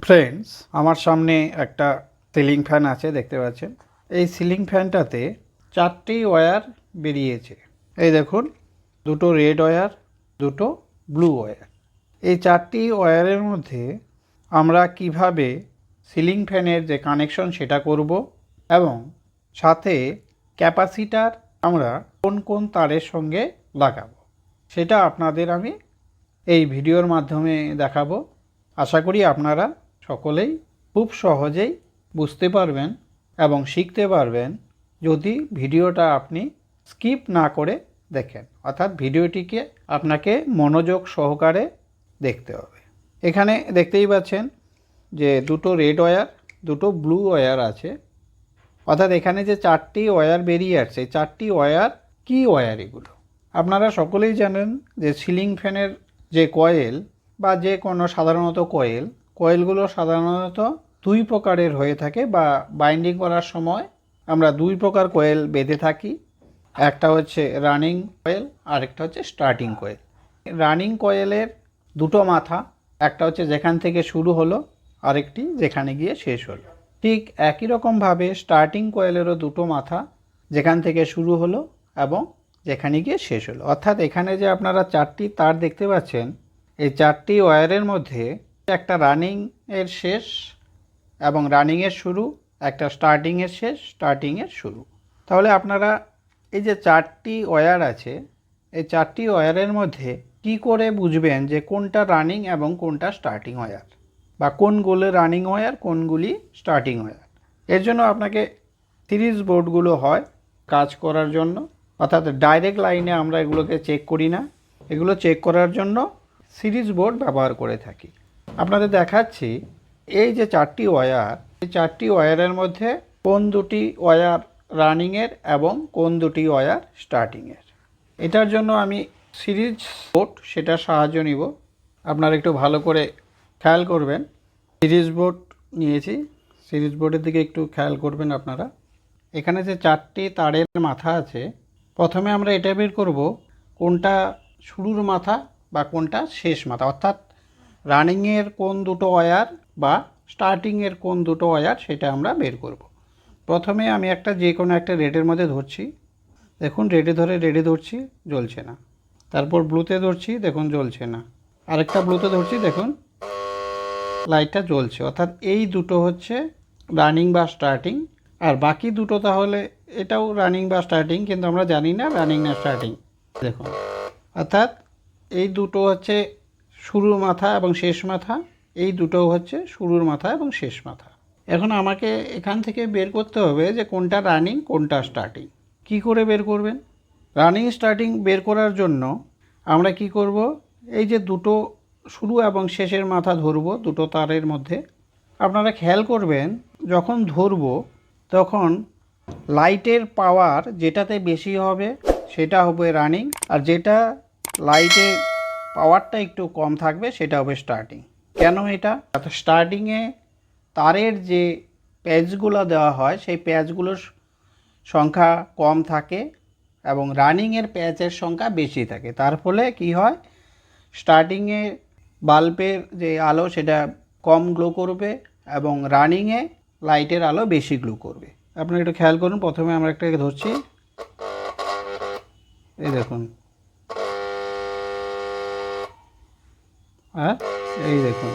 Friends, আমার সামনে একটা সিলিং ফ্যান আছে, দেখতে পাচ্ছেন। এই সিলিং ফ্যানটাতে 4টি ওয়্যার বেরিয়েছে। এই দেখুন, দুটো রেড ওয়্যার, দুটো ব্লু ওয়্যার। এই 4টি ওয়্যারের মধ্যে আমরা কিভাবে সিলিং ফ্যানের যে কানেকশন সেটা করব এবং সাথে ক্যাপাসিটার আমরা কোন কোন তারের সঙ্গে লাগাবো সেটা আপনাদের আমি এই ভিডিওর মাধ্যমে দেখাবো। আশা করি আপনারা সকলেই খুব সহজেই বুঝতে পারবেন এবং শিখতে পারবেন যদি ভিডিওটা আপনি স্কিপ না করে দেখেন, অর্থাৎ ভিডিওটিকে আপনাকে মনোযোগ সহকারে দেখতে হবে। এখানে দেখতেই পাচ্ছেন যে দুটো রেড ওয়্যার, দুটো ব্লু ওয়্যার আছে, অর্থাৎ এখানে যে 4টি ওয়্যার বেরিয়ে আসছে, 4টি ওয়্যার কি ওয়্যার এগুলো আপনারা সকলেই জানেন যে সিলিং ফ্যানের যে কয়েল বা যে কোনো সাধারণত কয়েলগুলো সাধারণত দুই প্রকারের হয়ে থাকে বা বাইন্ডিং করার সময় আমরা দুই প্রকার কয়েল বেঁধে থাকি। একটা হচ্ছে রানিং কয়েল আর একটা হচ্ছে স্টার্টিং কয়েল। রানিং কয়েলের দুটো মাথা, একটা হচ্ছে যেখান থেকে শুরু হলো, আরেকটি যেখানে গিয়ে শেষ হলো। ঠিক একই রকমভাবে স্টার্টিং কয়েলেরও দুটো মাথা, যেখান থেকে শুরু হলো এবং যেখানে গিয়ে শেষ হলো। অর্থাৎ এখানে যে আপনারা 4টি তার দেখতে পাচ্ছেন, এই 4টি ওয়্যারের মধ্যে একটা রানিং এর শেষ এবং রানিং এর শুরু, একটা স্টার্টিং এর শেষ, স্টার্টিং এর শুরু। তাহলে আপনারা এই যে 4টি ওয়্যার আছে, এই 4টি ওয়্যারের মধ্যে কি করে বুঝবেন যে কোনটা রানিং এবং কোনটা স্টার্টিং ওয়্যার, বা কোনগুলো রানিং ওয়্যার কোনগুলি স্টার্টিং ওয়্যার? এর জন্য আপনাকে সিরিজ বোর্ডগুলো হয় কাজ করার জন্য, অর্থাৎ ডাইরেক্ট লাইনে আমরা এগুলোকে চেক করি না, এগুলো চেক করার জন্য সিরিজ বোর্ড ব্যবহার করে থাকি। আপনাদের দেখাচ্ছি এই যে 4টি ওয়্যার, এই 4টি ওয়্যারের মধ্যে কোন দুটি ওয়্যার রানিংয়ের এবং কোন দুটি ওয়্যার স্টার্টিংয়ের। এটার জন্য আমি সিরিজ বোর্ড সেটার সাহায্য নিব। আপনারা একটু ভালো করে খেয়াল করবেন। সিরিজ বোর্ড নিয়েছি, সিরিজ বোর্ডের দিকে একটু খেয়াল করবেন আপনারা। এখানে যে 4টি তারের মাথা আছে, প্রথমে আমরা এটা বের করব কোনটা শুরুর মাথা বা কোনটা শেষ মাথা, অর্থাৎ রানিংয়ের কোন দুটো ওয়্যার বা স্টার্টিংয়ের কোন দুটো ওয়্যার সেটা আমরা বের করব। প্রথমে আমি একটা যে কোনো একটা রেডের মধ্যে ধরছি, দেখুন রেডে ধরছি, জ্বলছে না। তারপর ব্লুতে ধরছি, দেখুন জ্বলছে না। আরেকটা ব্লুতে ধরছি, দেখুন লাইটটা জ্বলছে। অর্থাৎ এই দুটো হচ্ছে রানিং বা স্টার্টিং, আর বাকি দুটো তাহলে এটাও রানিং বা স্টার্টিং, কিন্তু আমরা জানি না রানিং না স্টার্টিং। দেখুন, অর্থাৎ এই দুটো হচ্ছে শুরুর মাথা এবং শেষ মাথা, এই দুটো হচ্ছে শুরুর মাথা এবং শেষ মাথা। এখন আমাকে এখান থেকে বের করতে হবে যে কোনটা রানিং কোনটা স্টার্টিং। কি করে বের করবেন? রানিং স্টার্টিং বের করার জন্য আমরা কি করব, এই যে দুটো শুরু এবং শেষের মাথা ধরবো দুটো তারের মধ্যে। আপনারা খেয়াল করবেন যখন ধরব তখন লাইটের পাওয়ার যেটাতে বেশি হবে সেটা হবে রানিং, আর যেটা লাইটের পাওয়ারটা একটু কম থাকবে সেটা হবে স্টার্টিং। কেন এটা? স্টার্টিংয়ে তারের যে প্যাচগুলো দেওয়া হয় সেই প্যাচগুলোর সংখ্যা কম থাকে এবং রানিংয়ের প্যাচের সংখ্যা বেশি থাকে। তার ফলে কি হয়, স্টার্টিংয়ে বাল্বের যে আলো সেটা কম গ্লো করবে এবং রানিংয়ে লাইটের আলো বেশি গ্লো করবে। আপনারা একটু খেয়াল করুন। প্রথমে আমরা একটাকে ধরছি, এই দেখুন, আর এই দেখুন,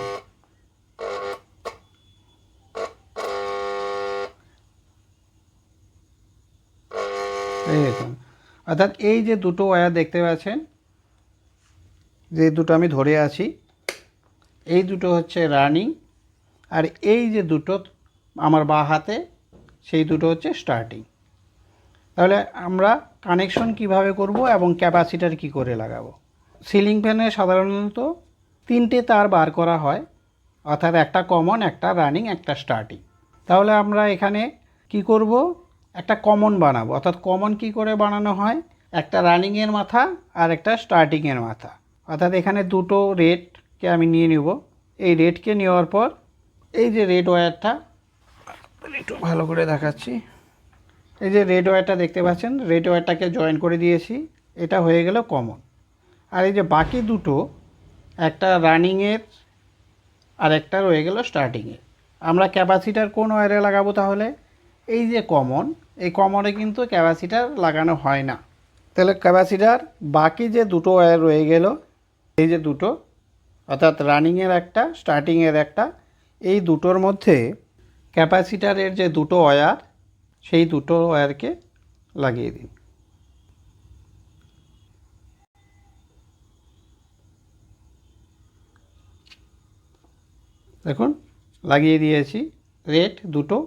এই দেখুন। অর্থাৎ এই যে দুটো ওয়্যার দেখতে পাচ্ছেন, যে দুটো আমি ধরে আছি, এই দুটো হচ্ছে রানিং, আর এই যে দুটো আমার বাঁ হাতে সেই দুটো হচ্ছে স্টার্টিং। তাহলে আমরা কানেকশন কিভাবে করব এবং ক্যাপাসিটার কি করে লাগাবো? সিলিং ফ্যানে সাধারণত 3টে তার বার করা হয়, অর্থাৎ একটা কমন, একটা রানিং, একটা স্টার্টিং। তাহলে আমরা এখানে কি করব, একটা কমন বানাবো। অর্থাৎ কমন কি করে বানানো হয়, একটা রানিংয়ের মাথা আর একটা স্টার্টিংয়ের মাথা। অর্থাৎ এখানে দুটো রেডকে আমি নিয়ে নেব। এই রেডকে নেওয়ার পর এই যে রেড ওয়্যারটা একটু ভালো করে দেখাচ্ছি, এই যে রেড ওয়্যারটা দেখতে পাচ্ছেন, রেড ওয়্যারটাকে জয়েন করে দিয়েছি, এটা হয়ে গেল কমন। আর এই যে বাকি দুটো, একটা রানিংয়ের আর একটা রয়ে গেল স্টার্টিংয়ে। আমরা ক্যাপাসিটার কোন ওয়্যারে লাগাবো তাহলে? এই যে কমন, এই কমনে কিন্তু ক্যাপাসিটার লাগানো হয় না। তাহলে ক্যাপাসিটার বাকি যে দুটো ওয়্যার রয়ে গেল, এই যে দুটো, অর্থাৎ রানিংয়ের একটা, স্টার্টিংয়ের একটা, এই দুটোর মধ্যে ক্যাপাসিটারের যে দুটো ওয়্যার, সেই দুটো ওয়্যারকে লাগিয়ে দিন। দেখুন লাগিয়ে দিয়েছি। রেড দুটো,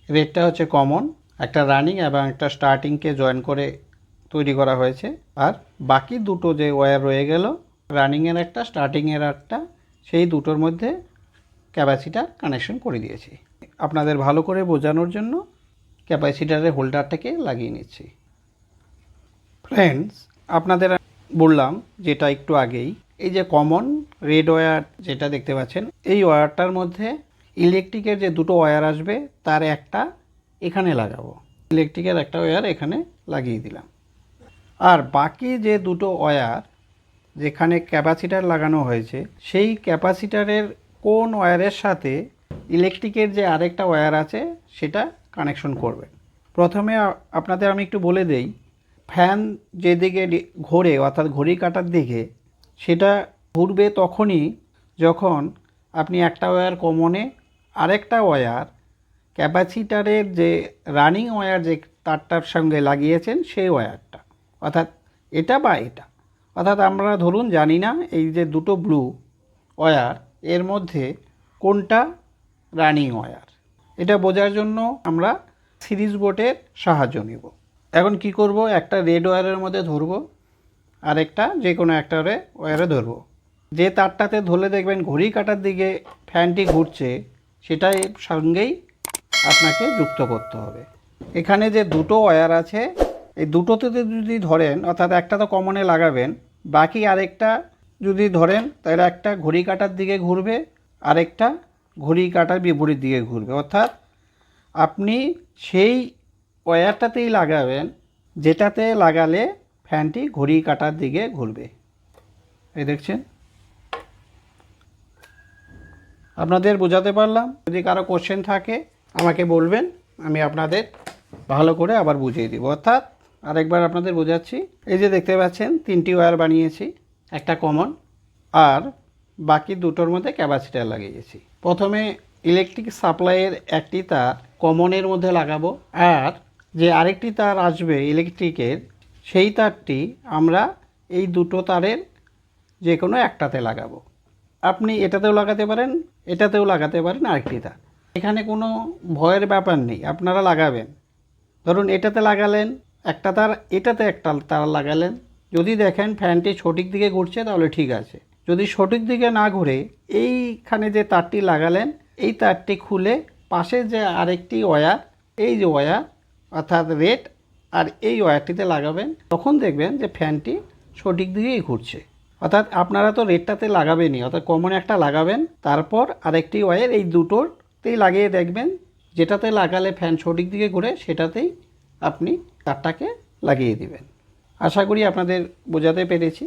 রেডটা হচ্ছে কমন, একটা রানিং এবং একটা স্টার্টিংকে জয়েন করে তৈরি করা হয়েছে। আর বাকি দুটো যে ওয়্যার রয়ে গেল, রানিংয়ের একটা, স্টার্টিংয়ের একটা, সেই দুটোর মধ্যে ক্যাপাসিটার কানেকশন করে দিয়েছি। আপনাদের ভালো করে বোঝানোর জন্য ক্যাপাসিটারের হোল্ডারটাকে লাগিয়ে নিচ্ছি। ফ্রেন্ডস, আপনাদের বললাম যেটা একটু আগেই, এই যে কমন রেড ওয়্যার যেটা দেখতে পাচ্ছেন, এই ওয়্যারটার মধ্যে ইলেকট্রিকের যে দুটো ওয়্যার আসবে তার একটা এখানে লাগাবো। ইলেকট্রিকের একটা ওয়্যার এখানে লাগিয়ে দিলাম। আর বাকি যে দুটো ওয়্যার যেখানে ক্যাপাসিটার লাগানো হয়েছে, সেই ক্যাপাসিটারের কোন ওয়্যারের সাথে ইলেকট্রিকের যে আরেকটা ওয়্যার আছে সেটা কানেকশন করবেন। প্রথমে আপনাদের আমি একটু বলে দেই, ফ্যান যেদিকে ঘোরে অর্থাৎ ঘড়ি কাঁটার দিকে, সেটা ঘুরবে তখনই যখন আপনি একটা ওয়্যার কমনে আরেকটা ওয়্যার ক্যাপাসিটারের যে রানিং ওয়্যার যে তারটার সঙ্গে লাগিয়েছেন সেই ওয়্যারটা, অর্থাৎ এটা বা এটা। অর্থাৎ আমরা ধরুন জানি না এই যে দুটো ব্লু ওয়্যার এর মধ্যে কোনটা রানিং ওয়্যার, এটা বোঝার জন্য আমরা সিরিজ বোর্ডের সাহায্য নেব। এখন কি করব, একটা রেড ওয়্যারের মধ্যে ধরবো, আরেকটা যে কোনো একটা ওয়্যারে ধরবো। যে তারটাতে ধরলে দেখবেন ঘড়ি কাঁটার দিকে ফ্যানটি ঘুরছে, সেটাই সঙ্গেই আপনাকে যুক্ত করতে হবে। এখানে যে দুটো ওয়্যার আছে, এই দুটোতে যদি ধরেন, অর্থাৎ একটা তো কমনে লাগাবেন, বাকি আরেকটা যদি ধরেন তাহলে একটা ঘড়ি কাঁটার দিকে ঘুরবে, আরেকটা ঘড়ি কাঁটার বিপরীত দিকে ঘুরবে। অর্থাৎ আপনি সেই ওয়্যারটাতেই লাগাবেন যেটাতে লাগালে ফ্যানটি ঘড়ি কাঁটার দিকে ঘুরবে। এই দেখছেন, আপনাদের বোঝাতে পারলাম? যদি কারো কোশ্চেন থাকে আমাকে বলবেন, আমি আপনাদের ভালো করে আবার বুঝিয়ে দিব। অর্থাৎ আরেকবার আপনাদের বোঝাচ্ছি, এই যে দেখতে পাচ্ছেন তিনটি ওয়্যার বানিয়েছি, একটা কমন আর বাকি দুটোর মধ্যে ক্যাপাসিটার লাগিয়েছি। প্রথমে ইলেকট্রিক সাপ্লাইয়ের একটি তার কমনের মধ্যে লাগাবো, আর যে আরেকটি তার আসবে ইলেকট্রিকের, সেই তারটি আমরা এই দুটো তারের যে কোনো একটাতে লাগাবো। আপনি এটাতেও লাগাতে পারেন, এটাতেও লাগাতে পারেন আরেকটি তার, এখানে কোনো ভয়ের ব্যাপার নেই, আপনারা লাগাবেন। ধরুন এটাতে লাগালেন একটা তার, এটাতে একটা তার লাগালেন, যদি দেখেন ফ্যানটি সঠিক দিকে ঘুরছে তাহলে ঠিক আছে। যদি সঠিক দিকে না ঘুরে এইখানে যে তারটি লাগালেন, এই তারটি খুলে পাশে যে আরেকটি ওয়্যার, এই যে ওয়্যার অর্থাৎ রেড, আর এই ওয়্যারটিতে লাগাবেন, তখন দেখবেন যে ফ্যানটি সঠিক দিকেই ঘুরছে। অর্থাৎ আপনারা তো রেডটাতে লাগাবেনই, অর্থাৎ কমন একটা লাগাবেন, তারপর আরেকটি ওয়্যার এই দুটোতেই লাগিয়ে দেখবেন, যেটাতে লাগালে ফ্যান সঠিক দিকে ঘুরে সেটাতেই আপনি তারটাকে লাগিয়ে দিবেন। আশা করি আপনাদের বোঝাতে পেরেছি।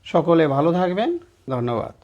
সকলে ভালো থাকবেন। ধন্যবাদ।